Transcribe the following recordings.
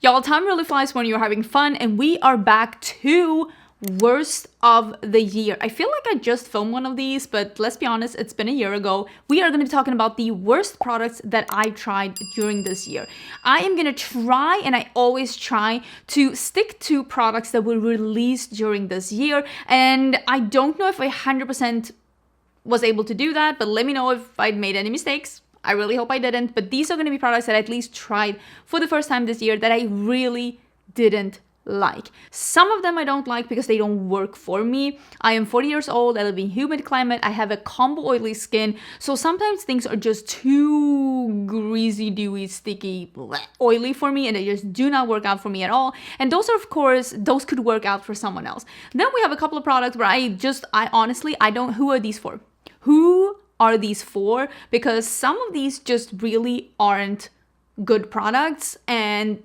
Y'all, time really flies when you're having fun, and we are back to worst of the year. I feel like I just filmed one of these, but let's be honest, it's been a year ago. We are going to be talking about the worst products that I tried during this year. I am going to try, and I always try, to stick to products that were released during this year, and I don't know if I 100% was able to do that, but let me know if I'd made any mistakes. I really hope I didn't, but these are going to be products that I at least tried for the first time this year that I really didn't like. Some of them I don't like because they don't work for me. I am 40 years old, I live in humid climate, I have a combo oily skin, so sometimes things are just too greasy, dewy, sticky, oily for me, and they just do not work out for me at all. And those are, of course, those could work out for someone else. Then we have a couple of products where I honestly, I don't, who are these for? Who are these for? Because some of these just really aren't good products, and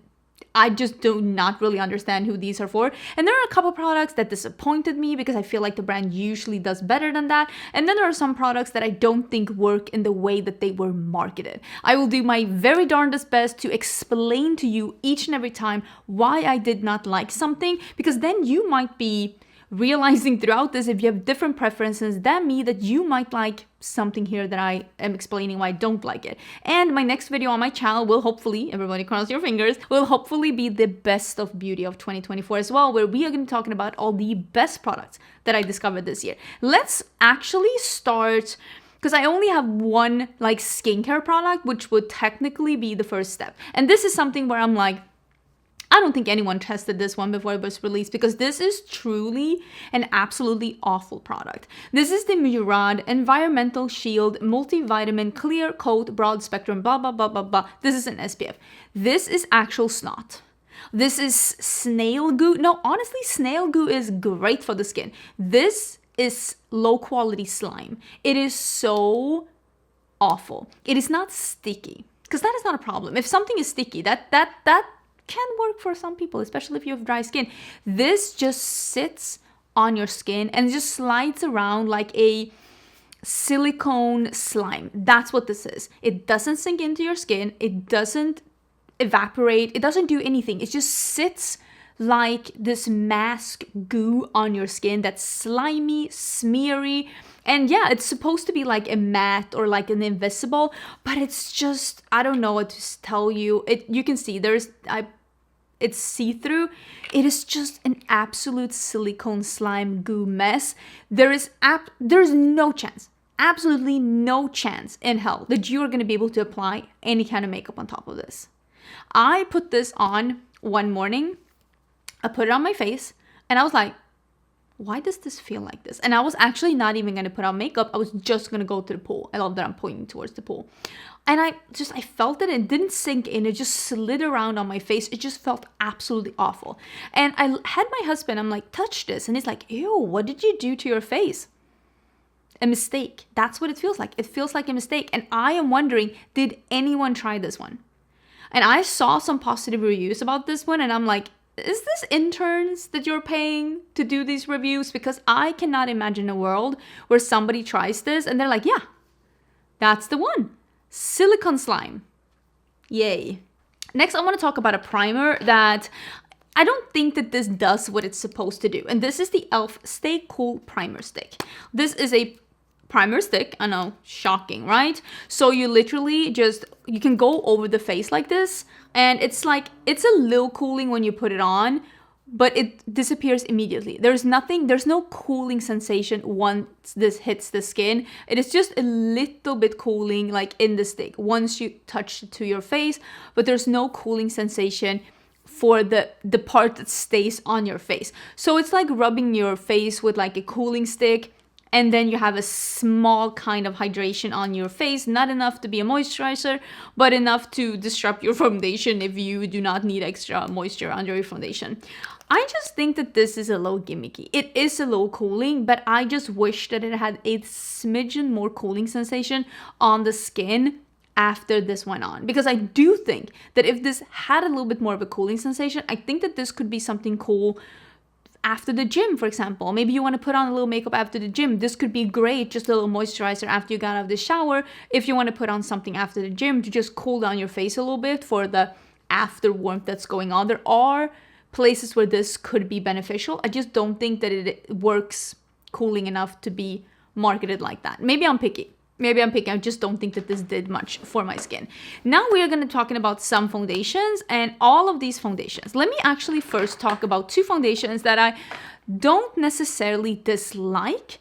I just do not really understand who these are for. And there are a couple products that disappointed me because I feel like the brand usually does better than that. And then there are some products that I don't think work in the way that they were marketed. I will do my very darndest best to explain to you each and every time why I did not like something, because then you might be realizing throughout this, if you have different preferences than me, that you might like something here that I am explaining why I don't like it. And my next video on my channel will hopefully, everybody cross your fingers, will hopefully be the best of beauty of 2024 as well, where we are going to be talking about all the best products that I discovered this year. Let's actually start, because I only have one like skincare product, which would technically be the first step. And this is something where I'm like, I don't think anyone tested this one before it was released, because this is truly an absolutely awful product. This is the Murad Environmental Shield Multivitamin Clear Coat Broad Spectrum blah blah blah blah blah. This is an SPF. This is actual snot. This is snail goo. No, honestly, snail goo is great for the skin. This is low quality slime. It is so awful. It is not sticky, because that is not a problem. If something is sticky, that can work for some people, especially if you have dry skin. This just sits on your skin and just slides around like a silicone slime. That's what this is. It doesn't sink into your skin. It doesn't evaporate. It doesn't do anything. It just sits like this mask goo on your skin that's slimy, smeary. And yeah, it's supposed to be like a matte or like an invisible, but it's just, I don't know what to tell you. You can see it's see-through. It is just an absolute silicone slime goo mess. There's no chance, absolutely no chance in hell that you are going to be able to apply any kind of makeup on top of this. I put this on one morning, I put it on my face, and I was like, why does this feel like this? And I was actually not even going to put on makeup. I was just going to go to the pool. I love that I'm pointing towards the pool. And I felt it. It didn't sink in. It just slid around on my face. It just felt absolutely awful. And I had my husband, I'm like, touch this. And he's like, ew, what did you do to your face? A mistake. That's what it feels like. It feels like a mistake. And I am wondering, did anyone try this one? And I saw some positive reviews about this one. And I'm like, is this interns that you're paying to do these reviews? Because I cannot imagine a world where somebody tries this and they're like, yeah, that's the one. Silicone slime. Yay. Next, I want to talk about a primer that I don't think that this does what it's supposed to do. And this is the e.l.f. Stay Cool Primer Stick. This is a primer stick. I know, shocking, right? So you literally you can go over the face like this, and it's a little cooling when you put it on, but it disappears immediately. There's no cooling sensation once this hits the skin. It is just a little bit cooling like in the stick once you touch it to your face, but there's no cooling sensation for the part that stays on your face. So it's like rubbing your face with like a cooling stick, and then you have a small kind of hydration on your face, not enough to be a moisturizer, but enough to disrupt your foundation if you do not need extra moisture under your foundation. I just think that this is a little gimmicky. It is a little cooling, but I just wish that it had a smidgen more cooling sensation on the skin after this went on. Because I do think that if this had a little bit more of a cooling sensation, I think that this could be something cool after the gym, for example. Maybe you want to put on a little makeup after the gym. This could be great, just a little moisturizer after you got out of the shower. If you want to put on something after the gym to just cool down your face a little bit for the after warmth that's going on. There are places where this could be beneficial. I just don't think that it works cooling enough to be marketed like that. Maybe I'm picky. I just don't think that this did much for my skin. Now we are going to talking about some foundations, and all of these foundations. Let me actually first talk about two foundations that I don't necessarily dislike,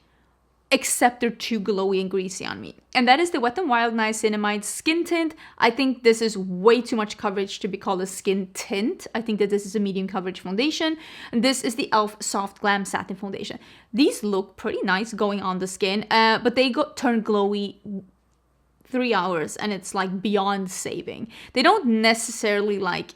except they're too glowy and greasy on me. And that is the Wet n Wild Niacinamide Skin Tint. I think this is way too much coverage to be called a skin tint. I think that this is a medium coverage foundation. And this is the e.l.f. Soft Glam Satin Foundation. These look pretty nice going on the skin, but they turn glowy 3 hours, and it's like beyond saving. They don't necessarily like,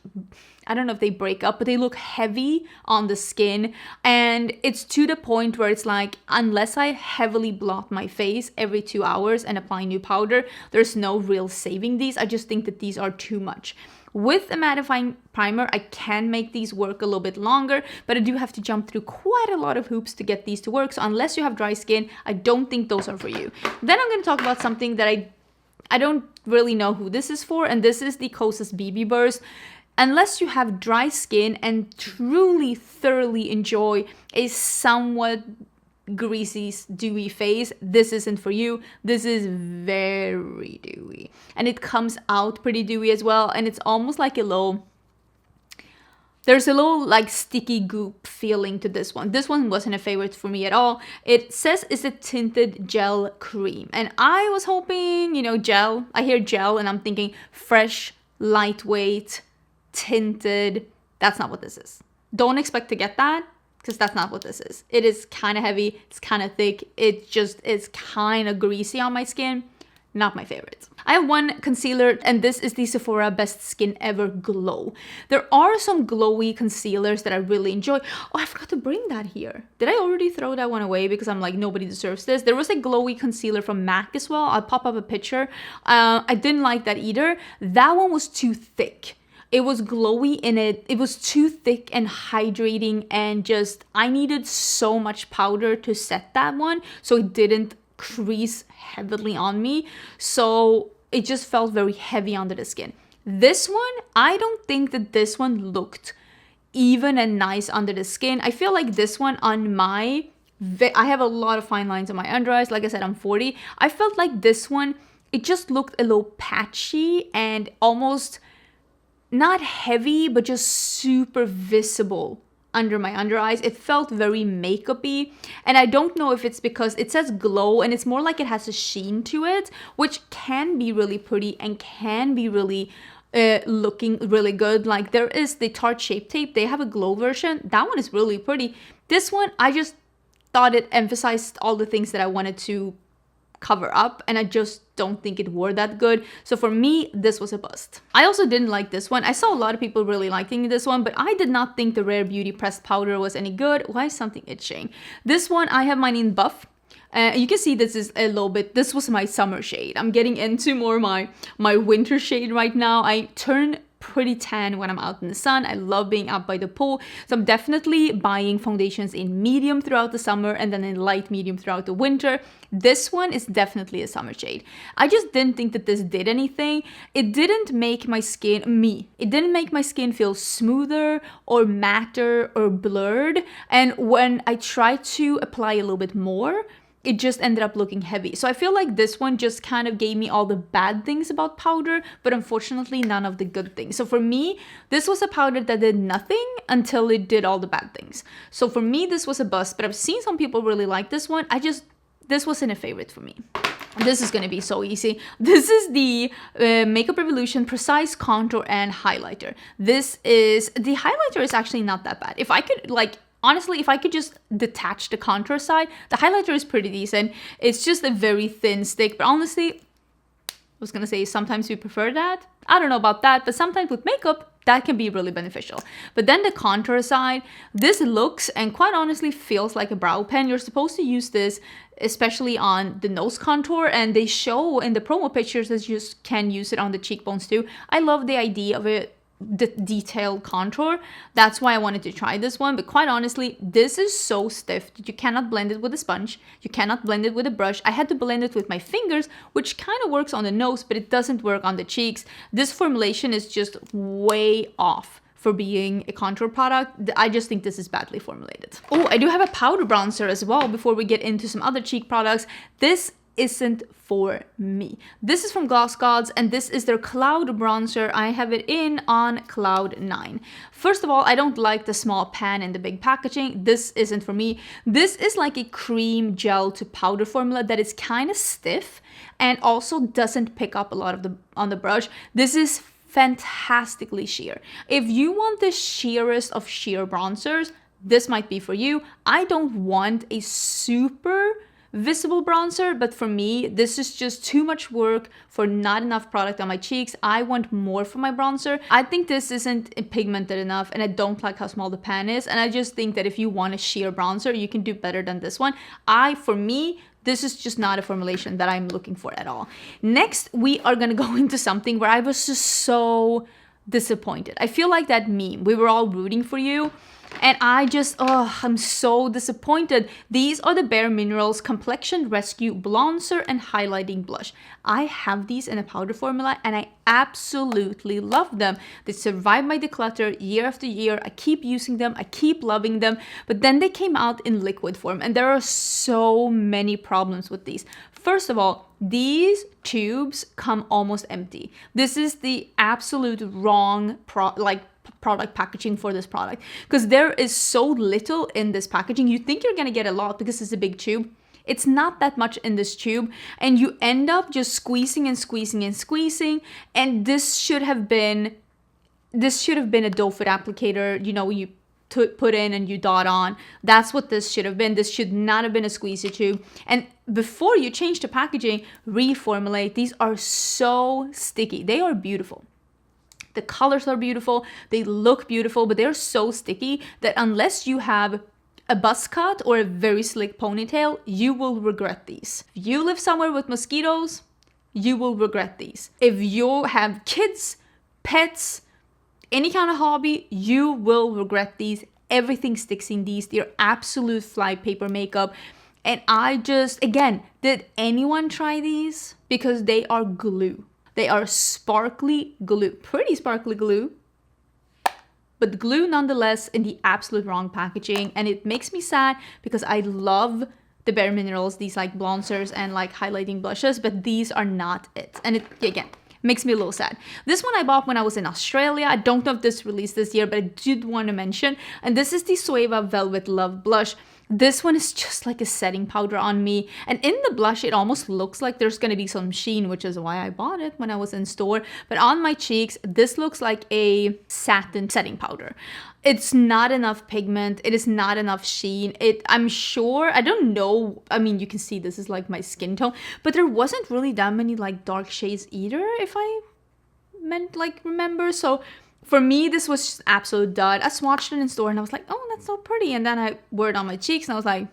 I don't know if they break up, but they look heavy on the skin, and it's to the point where it's like, unless I heavily blot my face every 2 hours and apply new powder, there's no real saving these. I just think that these are too much. With a mattifying primer, I can make these work a little bit longer, but I do have to jump through quite a lot of hoops to get these to work. So unless you have dry skin, I don't think those are for you. Then I'm going to talk about something that I don't really know who this is for, and this is the Kosas BB Burst. Unless you have dry skin and truly, thoroughly enjoy a somewhat greasy, dewy face, this isn't for you. This is very dewy, and it comes out pretty dewy as well, and it's almost like there's a little like sticky goop feeling to this one. This one wasn't a favorite for me at all. It says it's a tinted gel cream, and I was hoping, gel. I hear gel and I'm thinking fresh, lightweight, tinted. That's not what this is. Don't expect to get that, because that's not what this is. It is kind of heavy. It's kind of thick. It just is kind of greasy on my skin. Not my favorites. I have one concealer, and this is the Sephora Best Skin Ever Glow. There are some glowy concealers that I really enjoy. Oh, I forgot to bring that here. Did I already throw that one away because I'm like, nobody deserves this? There was a glowy concealer from MAC as well. I'll pop up a picture. I didn't like that either. That one was too thick. It was glowy in it. It was too thick and hydrating, and just, I needed so much powder to set that one, so it didn't crease heavily on me, so it just felt very heavy under the skin. This one, I don't think that this one looked even and nice under the skin. I feel like this one on I have a lot of fine lines on my under eyes. Like I said, I'm 40. I felt like this one, it just looked a little patchy and almost not heavy, but just super visible under my under eyes. It felt very makeup-y, and I don't know if it's because it says glow and it's more like it has a sheen to it, which can be really pretty and can be really looking really good. Like there is the Tarte Shape Tape. They have a glow version. That one is really pretty. This one, I just thought it emphasized all the things that I wanted to cover up, and I just don't think it wore that good. So for me, this was a bust. I also didn't like this one. I saw a lot of people really liking this one, but I did not think the Rare Beauty pressed powder was any good. Why is something itching? This one, I have mine in buff. You can see this is a little bit, this was my summer shade. I'm getting into more my winter shade right now. I turn pretty tan when I'm out in the sun. I love being out by the pool. So I'm definitely buying foundations in medium throughout the summer and then in light medium throughout the winter. This one is definitely a summer shade. I just didn't think that this did anything. It didn't make my skin, it didn't make my skin feel smoother or matter or blurred. And when I tried to apply a little bit more, it just ended up looking heavy. So I feel like this one just kind of gave me all the bad things about powder, but unfortunately none of the good things. So for me, this was a powder that did nothing until it did all the bad things. So for me, this was a bust, but I've seen some people really like this one. This wasn't a favorite for me. This is gonna be so easy. This is the Makeup Revolution Precise Contour and Highlighter. The highlighter is actually not that bad. If I could honestly, if I could just detach the contour side, the highlighter is pretty decent. It's just a very thin stick, but honestly, I was gonna say sometimes we prefer that. I don't know about that, but sometimes with makeup, that can be really beneficial. But then the contour side, this looks and quite honestly feels like a brow pen. You're supposed to use this especially on the nose contour, and they show in the promo pictures that you can use it on the cheekbones too. I love the idea of it detailed contour. That's why I wanted to try this one. But quite honestly, this is so stiff that you cannot blend it with a sponge. You cannot blend it with a brush. I had to blend it with my fingers, which kind of works on the nose, but it doesn't work on the cheeks. This formulation is just way off for being a contour product. I just think this is badly formulated. Oh, I do have a powder bronzer as well before we get into some other cheek products. This isn't for me. This is from Gloss Gods, and this is their Cloud Bronzer. I have it in on Cloud 9. First of all, I don't like the small pan and the big packaging. This isn't for me. This is like a cream gel to powder formula that is kind of stiff and also doesn't pick up a lot of on the brush. This is fantastically sheer. If you want the sheerest of sheer bronzers, this might be for you. I don't want a super visible bronzer, but for me, this is just too much work for not enough product on my cheeks. I want more for my bronzer. I think this isn't pigmented enough, and I don't like how small the pan is, and I just think that if you want a sheer bronzer, you can do better than this one. For me, this is just not a formulation that I'm looking for at all. Next, we are gonna go into something where I was just so disappointed. I feel like that meme, we were all rooting for you, and I'm so disappointed. These are the Bare Minerals Complexion Rescue Bronzer and Highlighting Blush. I have these in a powder formula, and I absolutely love them. They survived my declutter year after year. I keep using them, I keep loving them, but then they came out in liquid form, and there are so many problems with these. First of all, these tubes come almost empty. This is the absolute wrong product packaging for this product, because there is so little in this packaging. You think you're gonna get a lot because it's a big tube. It's not that much in this tube, and you end up just squeezing and squeezing and squeezing. And this should have been a doe foot applicator, you know, you put in and you dot on. That's what this should have been. This should not have been a squeezy tube. And before you change the packaging, reformulate. These are so sticky. They are beautiful. The colors are beautiful, they look beautiful, but they're so sticky that unless you have a buzz cut or a very slick ponytail, you will regret these. If you live somewhere with mosquitoes, you will regret these. If you have kids, pets, any kind of hobby, you will regret these. Everything sticks in these. They're absolute flypaper makeup. And again, did anyone try these? Because they are glue. They are sparkly glue, pretty sparkly glue, but glue nonetheless in the absolute wrong packaging. And it makes me sad because I love the Bare Minerals, these like bronzers and like highlighting blushes, but these are not it. And it, again, makes me a little sad. This one I bought when I was in Australia. I don't know if this released this year, but I did want to mention. And this is the Sueva Velvet Love Blush. This one is just like a setting powder on me, and in the blush it almost looks like there's gonna be some sheen, which is why I bought it when I was in store. But on my cheeks, this looks like a satin setting powder. It's not enough pigment, it is not enough sheen. I'm sure, I don't know, I mean, you can see this is like my skin tone, but there wasn't really that many like dark shades either, if I remember. So for me, this was just absolute dud. I swatched it in store and I was like, oh, that's so pretty. And then I wore it on my cheeks and I was like,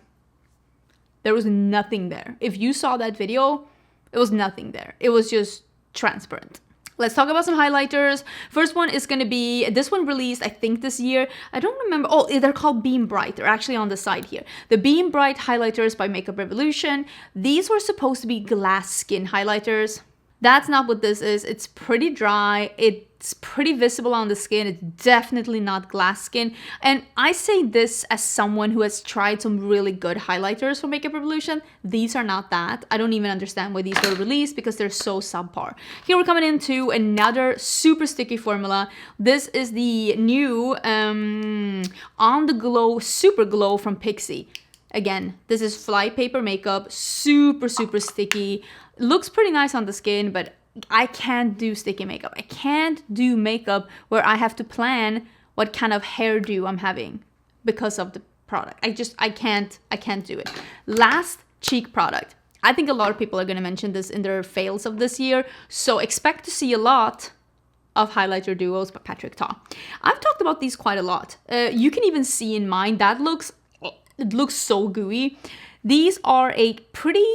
there was nothing there. If you saw that video, it was nothing there. It was just transparent. Let's talk about some highlighters. First one is going to be, this one released, I think this year. I don't remember. Oh, they're called Beam Bright. They're actually on the side here. The Beam Bright highlighters by Makeup Revolution. These were supposed to be glass skin highlighters. That's not what this is. It's pretty dry. It's pretty visible on the skin. It's definitely not glass skin. And I say this as someone who has tried some really good highlighters from Makeup Revolution. These are not that. I don't even understand why these were released because they're so subpar. Here we're coming into another super sticky formula. This is the new On The Glow Super Glow from Pixi. Again, this is flypaper makeup, super, super sticky. Looks pretty nice on the skin, but I can't do sticky makeup. I can't do makeup where I have to plan what kind of hairdo I'm having because of the product. I can't do it. Last cheek product. I think a lot of people are going to mention this in their fails of this year, so expect to see a lot of highlighter duos by Patrick Ta. I've talked about these quite a lot. You can even see in mine, it looks so gooey. These are a pretty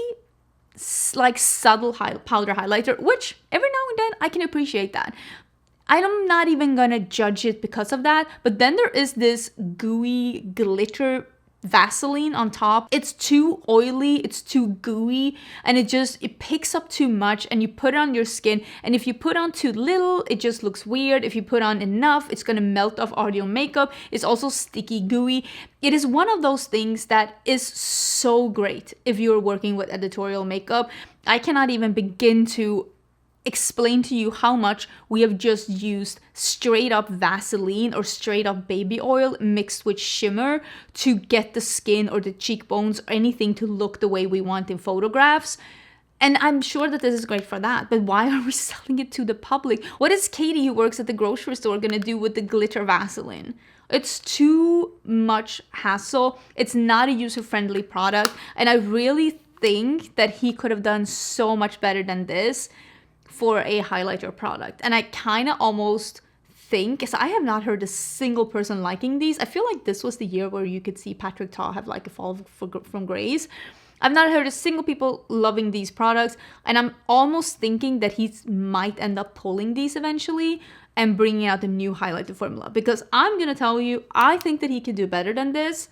like subtle powder highlighter, which every now and then I can appreciate that. I'm not even gonna judge it because of that. But then there is this gooey glitter Vaseline on top. It's too oily, it's too gooey, and it picks up too much, and you put it on your skin, and if you put on too little, it just looks weird. If you put on enough, it's gonna melt off all your makeup. It's also sticky, gooey. It is one of those things that is so great if you're working with editorial makeup. I cannot even begin to explain to you how much we have just used straight up Vaseline or straight up baby oil mixed with shimmer to get the skin or the cheekbones or anything to look the way we want in photographs. And I'm sure that this is great for that, but why are we selling it to the public? What is Katie, who works at the grocery store, gonna do with the glitter Vaseline? It's too much hassle. It's not a user-friendly product, and I really think that he could have done so much better than this for a highlighter product. And I kind of almost think, because I have not heard a single person liking these. I feel like this was the year where you could see Patrick Ta have like a fall from grace. I've not heard a single people loving these products, and I'm almost thinking that he might end up pulling these eventually and bringing out a new highlighter formula, because I'm gonna tell you, I think that he can do better than this.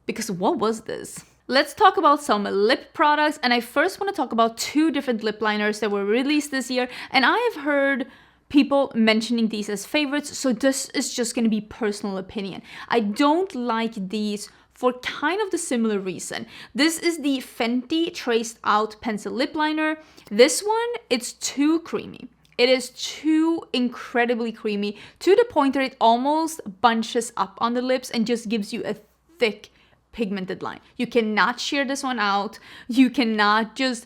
Because what was this? Let's talk about some lip products, and I first want to talk about 2 different lip liners that were released this year, and I have heard people mentioning these as favorites, so this is just going to be personal opinion. I don't like these for kind of the similar reason. This is the Fenty Traced Out Pencil Lip Liner. This one, it's too creamy. It is too incredibly creamy, to the point that it almost bunches up on the lips and just gives you a thick pigmented line. You cannot sheer this one out. You cannot just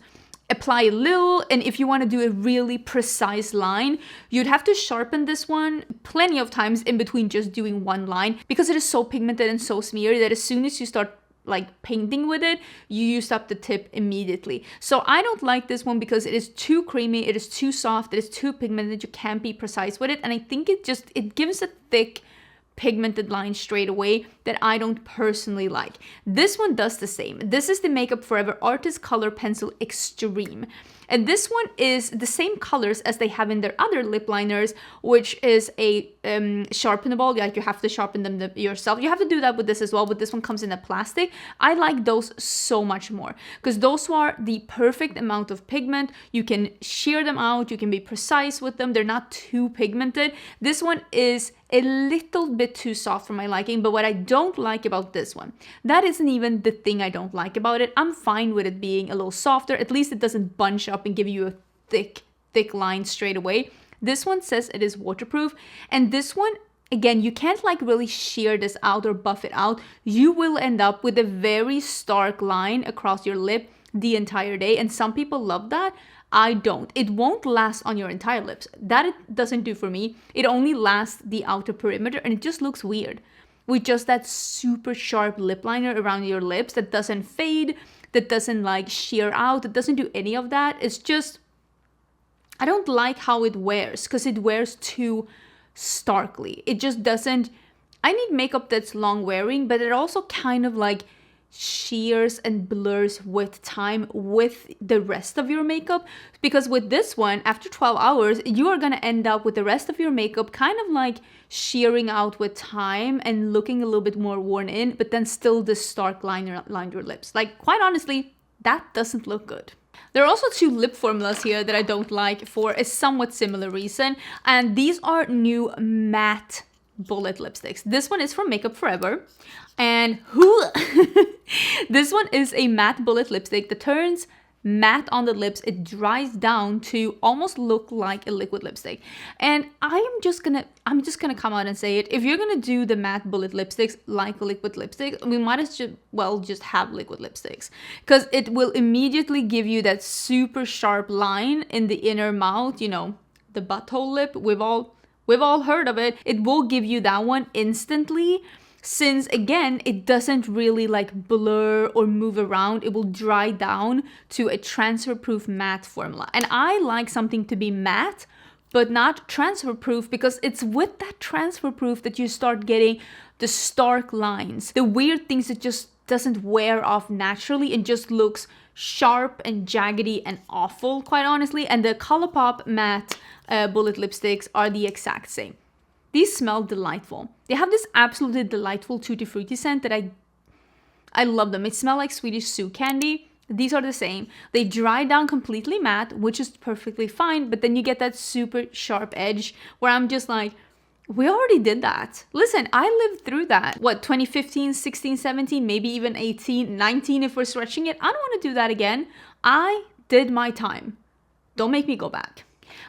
apply a little, and if you want to do a really precise line, you'd have to sharpen this one plenty of times in between just doing one line, because it is so pigmented and so smeary that as soon as you start like painting with it, you use up the tip immediately. So I don't like this one because it is too creamy, it is too soft, it is too pigmented, you can't be precise with it, and I think it gives a thick pigmented line straight away that I don't personally like. This one does the same. This is the Makeup Forever Artist Color Pencil Extreme. And this one is the same colors as they have in their other lip liners, which is a sharpenable, like you have to sharpen them yourself. You have to do that with this as well, but this one comes in a plastic. I like those so much more because those are the perfect amount of pigment. You can sheer them out, you can be precise with them. They're not too pigmented. This one is a little bit too soft for my liking, but what I don't like about this one, that isn't even the thing I don't like about it. I'm fine with it being a little softer. At least it doesn't bunch up and give you a thick line straight away. This one says it is waterproof, and this one, again, you can't like really sheer this out or buff it out. You will end up with a very stark line across your lip the entire day, and some people love that. I don't. It won't last on your entire lips. That it doesn't do for me. It only lasts the outer perimeter, and it just looks weird with just that super sharp lip liner around your lips that doesn't fade, that doesn't like sheer out, that doesn't do any of that. It's just, I don't like how it wears because it wears too starkly. It just doesn't, I need makeup that's long wearing, but it also kind of like shears and blurs with time with the rest of your makeup, because with this one, after 12 hours you are gonna end up with the rest of your makeup kind of like shearing out with time and looking a little bit more worn in, but then still this stark line around your lips. Like, quite honestly, that doesn't look good. There are also 2 lip formulas here that I don't like for a somewhat similar reason, and these are new matte bullet lipsticks. This one is from Makeup Forever, and this one is a matte bullet lipstick that turns matte on the lips. It dries down to almost look like a liquid lipstick. And I'm just gonna come out and say it. If you're gonna do the matte bullet lipsticks like a liquid lipstick, we might as well just have liquid lipsticks, because it will immediately give you that super sharp line in the inner mouth, you know, the butthole lip. We've all heard of it. It will give you that one instantly, since again, it doesn't really like blur or move around. It will dry down to a transfer proof matte formula. And I like something to be matte, but not transfer proof, because it's with that transfer proof that you start getting the stark lines, the weird things that just doesn't wear off naturally and just looks sharp and jaggedy and awful, quite honestly. And the Colourpop matte bullet lipsticks are the exact same. These smell delightful. They have this absolutely delightful tutti frutti scent that I love them. It smells like Swedish Zoo candy. These are the same. They dry down completely matte, which is perfectly fine, but then you get that super sharp edge where I'm just like, we already did that. Listen, I lived through that. What, 2015, 16, 17, maybe even 18, 19 if we're stretching it. I don't want to do that again. I did my time. Don't make me go back.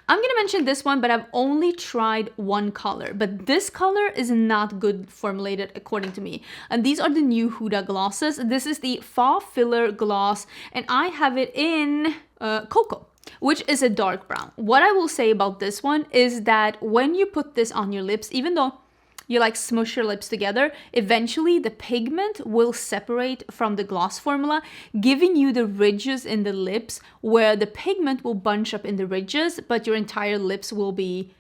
I'm gonna mention this one, but I've only tried one color. But this color is not good formulated according to me. And these are the new Huda glosses. This is the Faux Filler Gloss, and I have it in Cocoa, which is a dark brown. What I will say about this one is that when you put this on your lips, even though you like smush your lips together, eventually the pigment will separate from the gloss formula, giving you the ridges in the lips where the pigment will bunch up in the ridges, but your entire lips will be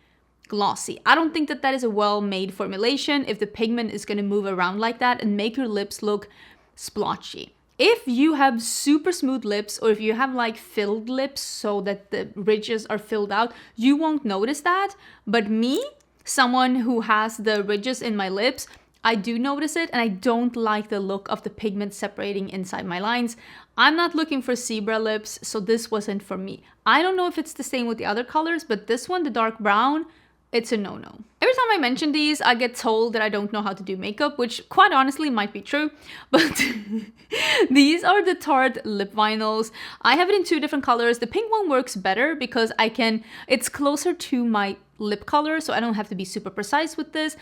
glossy. I don't think that that is a well-made formulation if the pigment is going to move around like that and make your lips look splotchy. If you have super smooth lips, or if you have like filled lips so that the ridges are filled out, you won't notice that. But me, someone who has the ridges in my lips, I do notice it, and I don't like the look of the pigment separating inside my lines. I'm not looking for zebra lips, so this wasn't for me. I don't know if it's the same with the other colors, but this one, the dark brown, it's a no-no. Every time I mention these, I get told that I don't know how to do makeup, which quite honestly might be true, but these are the Tarte lip vinyls. I have it in two different colors. The pink one works better because it's closer to my lip color, so I don't have to be super precise with this.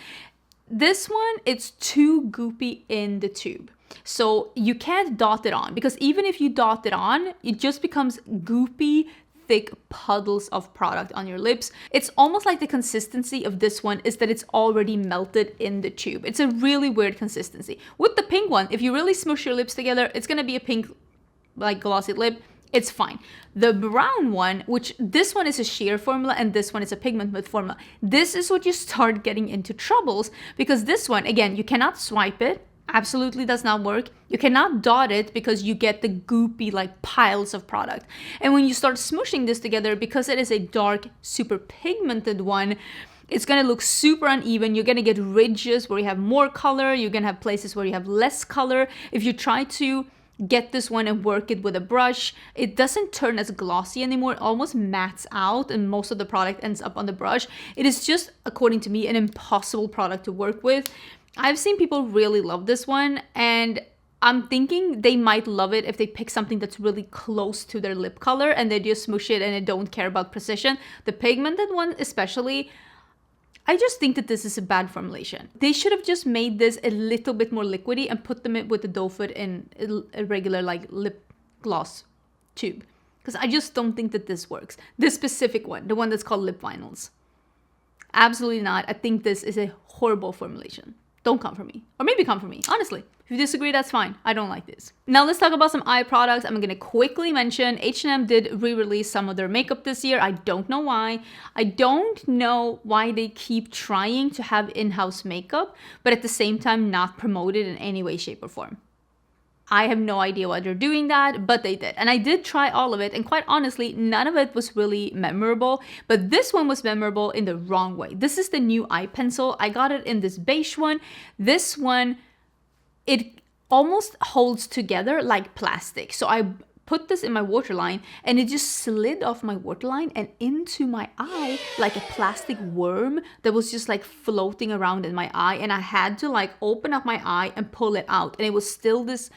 This one, it's too goopy in the tube. So you can't dot it on, because even if you dot it on, it just becomes goopy, thick puddles of product on your lips. It's almost like the consistency of this one is that it's already melted in the tube. It's a really weird consistency. With the pink one, if you really smush your lips together, it's gonna be a pink, like glossy lip. It's fine. The brown one, which this one is a sheer formula and this one is a pigment mousse formula. This is what you start getting into troubles, because this one, again, you cannot swipe it. Absolutely does not work. You cannot dot it because you get the goopy like piles of product. And when you start smushing this together, because it is a dark, super pigmented one, it's gonna look super uneven. You're gonna get ridges where you have more color. You're gonna have places where you have less color. If you try to get this one and work it with a brush, it doesn't turn as glossy anymore. It almost mattes out and most of the product ends up on the brush. It is just, according to me, an impossible product to work with. I've seen people really love this one, and I'm thinking they might love it if they pick something that's really close to their lip color and they just smush it and they don't care about precision. The pigmented one especially, I just think that this is a bad formulation. They should have just made this a little bit more liquidy and put them in with the doe foot in a regular like lip gloss tube. Because I just don't think that this works. This specific one, the one that's called lip vinyls. Absolutely not. I think this is a horrible formulation. Don't come for me. Or maybe come for me, honestly. If you disagree, that's fine. I don't like this. Now let's talk about some eye products. I'm gonna quickly mention H&M did re-release some of their makeup this year. I don't know why. I don't know why they keep trying to have in-house makeup, but at the same time not promote it in any way, shape, or form. I have no idea why they're doing that, but they did. And I did try all of it, and quite honestly, none of it was really memorable, but this one was memorable in the wrong way. This is the new eye pencil. I got it in this beige one. This one, it almost holds together like plastic. So I put this in my waterline and it just slid off my waterline and into my eye like a plastic worm that was just like floating around in my eye. And I had to like open up my eye and pull it out. And it was still this,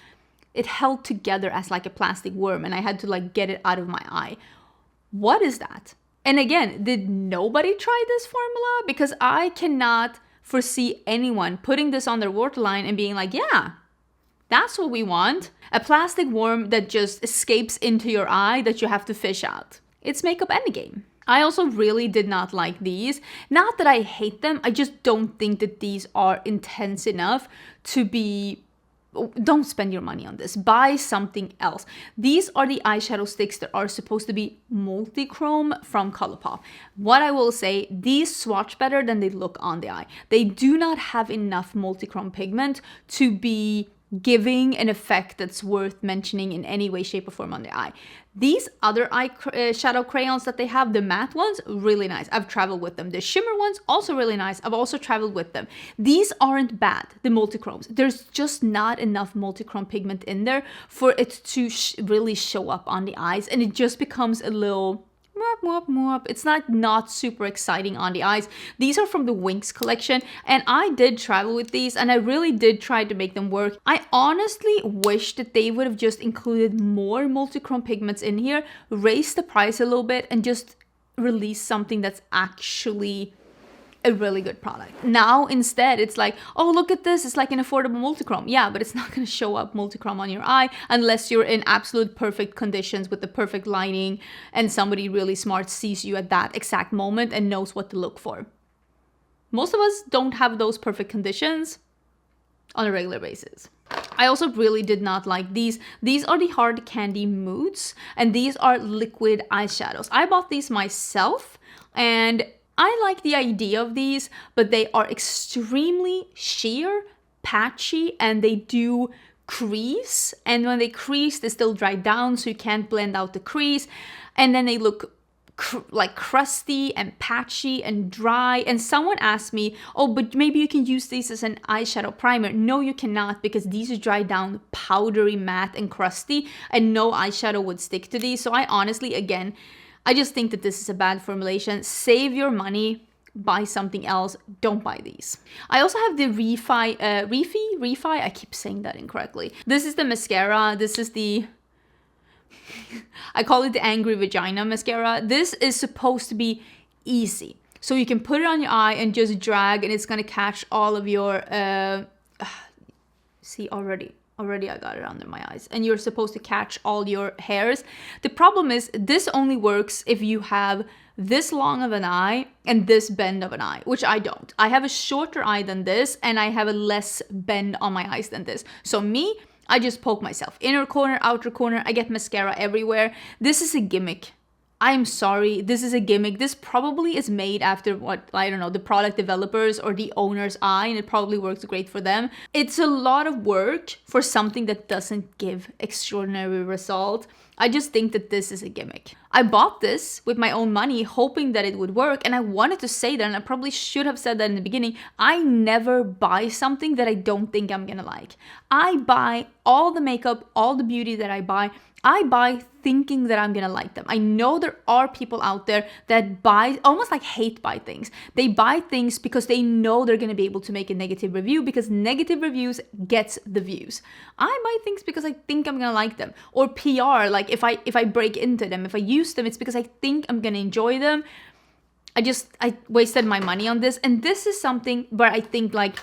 it held together as like a plastic worm, and I had to like get it out of my eye. What is that? And again, did nobody try this formula? Because I cannot foresee anyone putting this on their waterline and being like, yeah, that's what we want. A plastic worm that just escapes into your eye that you have to fish out. It's makeup endgame. I also really did not like these. Not that I hate them, I just don't think that these are intense enough to be... Don't spend your money on this. Buy something else. These are the eyeshadow sticks that are supposed to be multi-chrome from Colourpop. What I will say, these swatch better than they look on the eye. They do not have enough multi-chrome pigment to be giving an effect that's worth mentioning in any way, shape, or form on the eye. These other shadow crayons that they have, the matte ones, really nice. I've traveled with them. The shimmer ones, also really nice. I've also traveled with them. These aren't bad, the multichromes. There's just not enough multichrome pigment in there for it to really show up on the eyes, and it just becomes a little... It's not super exciting on the eyes. These are from the Winx collection, and I did travel with these, and I really did try to make them work. I honestly wish that they would have just included more multichrome pigments in here, raised the price a little bit, and just release something that's actually a really good product. Now instead it's like, oh, look at this, it's like an affordable multichrome. Yeah, but it's not going to show up multichrome on your eye unless you're in absolute perfect conditions with the perfect lighting and somebody really smart sees you at that exact moment and knows what to look for. Most of us don't have those perfect conditions on a regular basis. I also really did not like these. These are the Hard Candy Moods, and these are liquid eyeshadows. I bought these myself, and I like the idea of these, but they are extremely sheer, patchy, and they do crease. And when they crease, they still dry down, so you can't blend out the crease. And then they look like crusty and patchy and dry. And someone asked me, oh, but maybe you can use these as an eyeshadow primer. No, you cannot, because these dry down powdery, matte, and crusty, and no eyeshadow would stick to these. So I honestly, again, I just think that this is a bad formulation. Save your money, buy something else. Don't buy these. I also have the Refi. I keep saying that incorrectly. This is the mascara. This is the, I call it the Angry Vagina mascara. This is supposed to be easy. So you can put it on your eye and just drag, and it's gonna catch all of your, see already I got it under my eyes, and you're supposed to catch all your hairs. The problem is this only works if you have this long of an eye and this bend of an eye, which I don't. I have a shorter eye than this, and I have a less bend on my eyes than this. So me, I just poke myself. Inner corner, outer corner, I get mascara everywhere. This is a gimmick. I'm sorry, this is a gimmick. This probably is made after what, I don't know, the product developers or the owner's eye, and it probably works great for them. It's a lot of work for something that doesn't give extraordinary result. I just think that this is a gimmick. I bought this with my own money, hoping that it would work, and I wanted to say that, and I probably should have said that in the beginning. I never buy something that I don't think I'm gonna like. I buy all the makeup, all the beauty that I buy thinking that I'm gonna like them. I know there are people out there that buy, almost like hate buy things. They buy things because they know they're gonna be able to make a negative review, because negative reviews gets the views. I buy things because I think I'm gonna like them. Or PR, like if I break into them, if I use them, it's because I think I'm gonna enjoy them. I wasted my money on this, and this is something where I think like,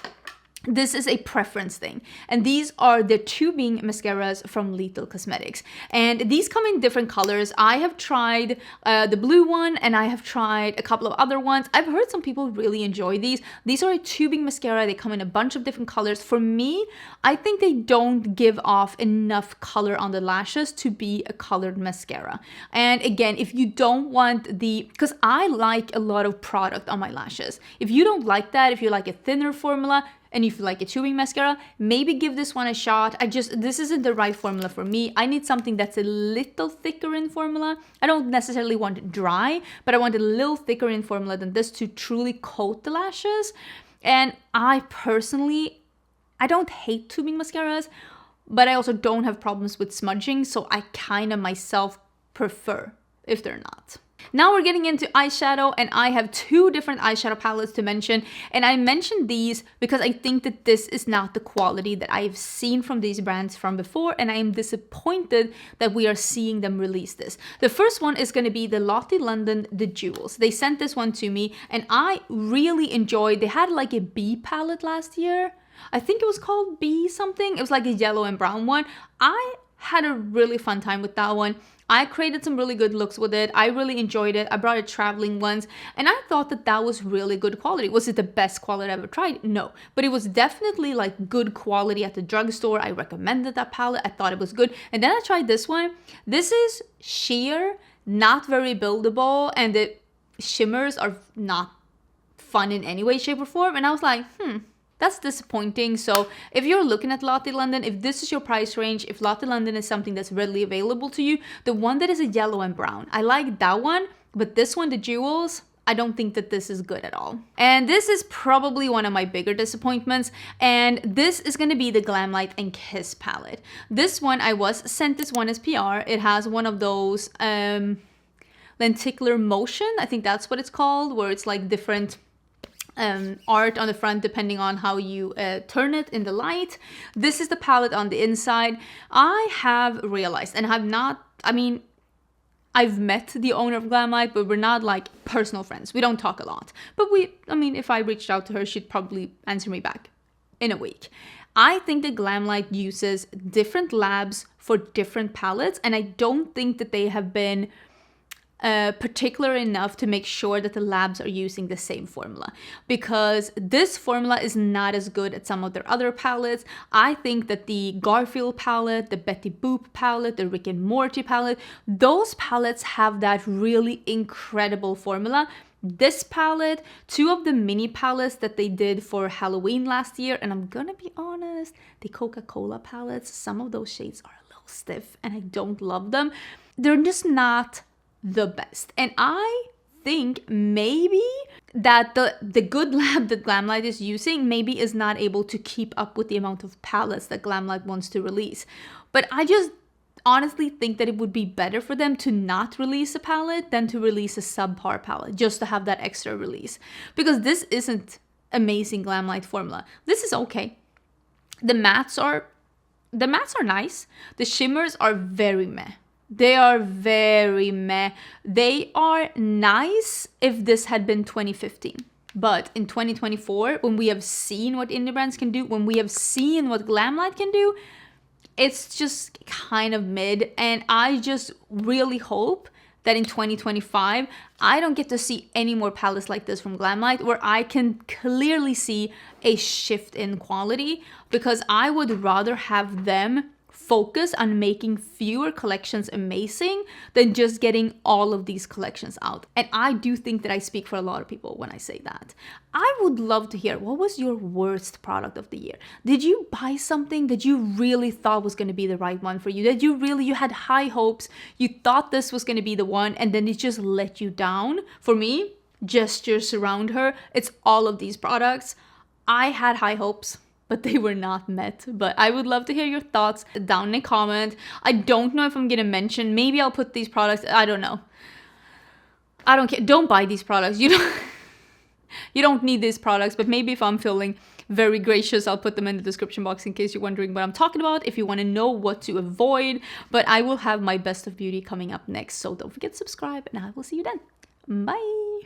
this is a preference thing. And these are the tubing mascaras from Lethal Cosmetics. And these come in different colors. I have tried the blue one, and I have tried a couple of other ones. I've heard some people really enjoy these. These are a tubing mascara. They come in a bunch of different colors. For me, I think they don't give off enough color on the lashes to be a colored mascara. And again, if you don't want because I like a lot of product on my lashes. If you don't like that, if you like a thinner formula, and if you like a tubing mascara, maybe give this one a shot. This isn't the right formula for me. I need something that's a little thicker in formula. I don't necessarily want it dry, but I want a little thicker in formula than this to truly coat the lashes. And I personally, I don't hate tubing mascaras, but I also don't have problems with smudging, so I kind of myself prefer if they're not. Now we're getting into eyeshadow, and I have two different eyeshadow palettes to mention, and I mentioned these because I think that this is not the quality that I've seen from these brands from before, and I am disappointed that we are seeing them release this. The first one is going to be the Lottie London The Jewels. They sent this one to me, and I really enjoyed. They had like a B palette last year. I think it was called B something. It was like a yellow and brown one. I had a really fun time with that one. I created some really good looks with it. I really enjoyed it. I brought it traveling once, and I thought that that was really good quality. Was it the best quality I ever tried? No, but it was definitely like good quality at the drugstore. I recommended that palette. I thought it was good. And then I tried this one. This is sheer, not very buildable, and the shimmers are not fun in any way, shape, or form. And I was like, That's disappointing. So if you're looking at Lotte London, if this is your price range, if Lotte London is something that's readily available to you, the one that is a yellow and brown, I like that one, but this one, the jewels, I don't think that this is good at all. And this is probably one of my bigger disappointments, and this is going to be the Glamlight and Kiss palette. This one, I was sent this one as PR. It has one of those lenticular motion, I think that's what it's called, where it's like different art on the front depending on how you turn it in the light. This is the palette on the inside. I have realized, and have not, I mean, I've met the owner of Glamlight, but we're not like personal friends. We don't talk a lot. But I mean, if I reached out to her, she'd probably answer me back in a week. I think that Glamlight uses different labs for different palettes, and I don't think that they have been particular enough to make sure that the labs are using the same formula, because this formula is not as good as some of their other palettes. I think that the Garfield palette, the Betty Boop palette, the Rick and Morty palette, those palettes have that really incredible formula. This palette, two of the mini palettes that they did for Halloween last year, and I'm gonna be honest, the Coca-Cola palettes, some of those shades are a little stiff and I don't love them. They're just not the best. And I think maybe that the good lab that Glamlight is using maybe is not able to keep up with the amount of palettes that Glamlight wants to release. But I just honestly think that it would be better for them to not release a palette than to release a subpar palette, just to have that extra release. Because this isn't amazing Glamlight formula. This is okay. The mattes are nice. The shimmers are very meh. They are very meh. They are nice if this had been 2015. But in 2024, when we have seen what indie brands can do, when we have seen what Glamlight can do, it's just kind of mid. And I just really hope that in 2025, I don't get to see any more palettes like this from Glamlight, where I can clearly see a shift in quality, because I would rather have them focus on making fewer collections amazing than just getting all of these collections out. And I do think that I speak for a lot of people when I say that. I would love to hear, what was your worst product of the year? Did you buy something that you really thought was going to be the right one for you? That you had high hopes, you thought this was going to be the one, and then it just let you down? For me, Gestures Around Her, it's all of these products. I had high hopes, but they were not met. But I would love to hear your thoughts down in a comment. I don't know if I'm gonna mention, maybe I'll put these products, I don't know. I don't care, don't buy these products. You don't need these products, but maybe if I'm feeling very gracious, I'll put them in the description box in case you're wondering what I'm talking about, if you want to know what to avoid. But I will have my best of beauty coming up next, so don't forget to subscribe, and I will see you then. Bye.